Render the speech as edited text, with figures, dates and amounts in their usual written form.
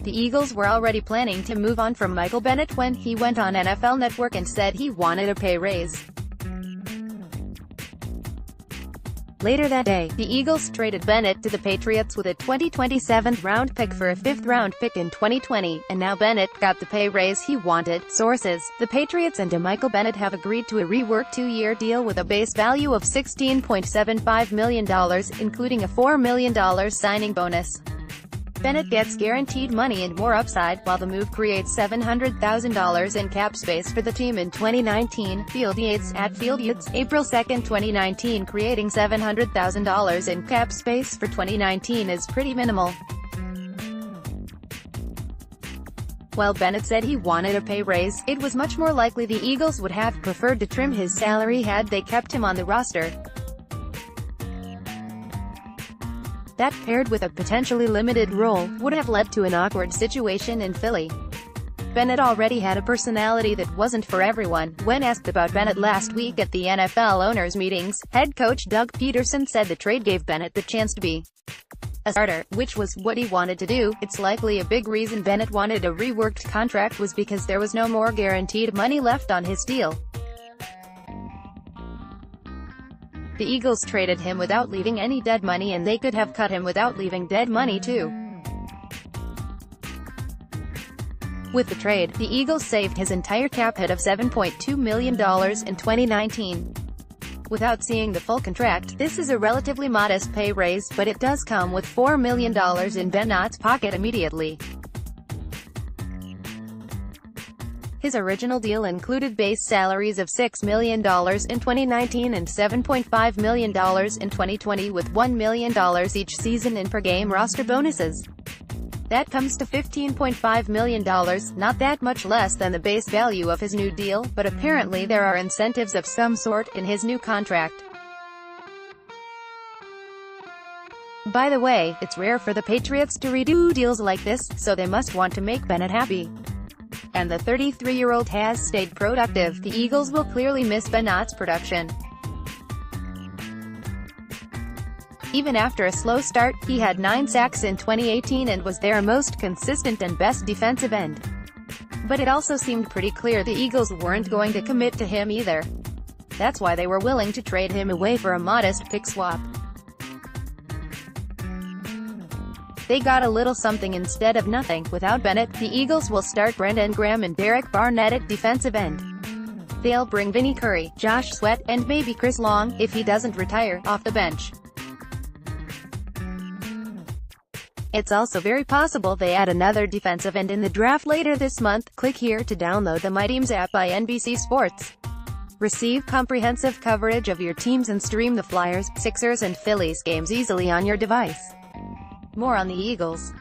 the Eagles were already planning to move on from Michael Bennett when he went on NFL Network and said he wanted a pay raise. Later that day, the Eagles traded Bennett to the Patriots with a 2020 7th-round pick for a 5th-round pick in 2020, and now Bennett got the pay raise he wanted. Sources: the Patriots and Michael Bennett have agreed to a reworked 2-year deal with a base value of $16.75 million, including a $4 million signing bonus. Bennett gets guaranteed money and more upside, while the move creates $700,000 in cap space for the team in 2019. Field Yates at Field Yates, April 2, 2019. Creating $700,000 in cap space for 2019 is pretty minimal. While Bennett said he wanted a pay raise, it was much more likely the Eagles would have preferred to trim his salary had they kept him on the roster. That, paired with a potentially limited role, would have led to an awkward situation in Philly. Bennett already had a personality that wasn't for everyone. When asked about Bennett last week at the NFL owners' meetings, head coach Doug Peterson said the trade gave Bennett the chance to be a starter, which was what he wanted to do. It's likely a big reason Bennett wanted a reworked contract was because there was no more guaranteed money left on his deal. The Eagles traded him without leaving any dead money, and they could have cut him without leaving dead money too. With the trade, the Eagles saved his entire cap hit of $7.2 million in 2019. Without seeing the full contract, this is a relatively modest pay raise, but it does come with $4 million in Bennett's pocket immediately. His original deal included base salaries of $6 million in 2019 and $7.5 million in 2020, with $1 million each season in per-game roster bonuses. That comes to $15.5 million, not that much less than the base value of his new deal, but apparently there are incentives of some sort in his new contract. By the way, it's rare for the Patriots to redo deals like this, so they must want to make Bennett happy. And the 33-year-old has stayed productive. The Eagles will clearly miss Bennett's production. Even after a slow start, he had 9 sacks in 2018 and was their most consistent and best defensive end. But it also seemed pretty clear the Eagles weren't going to commit to him either. That's why they were willing to trade him away for a modest pick swap. They got a little something instead of nothing. Without Bennett, the Eagles will start Brendan Graham and Derek Barnett at defensive end. They'll bring Vinny Curry, Josh Sweat, and maybe Chris Long, if he doesn't retire, off the bench. It's also very possible they add another defensive end in the draft later this month. Click here to download the My Teams app by NBC Sports. Receive comprehensive coverage of your teams and stream the Flyers, Sixers and Phillies games easily on your device. More on the Eagles.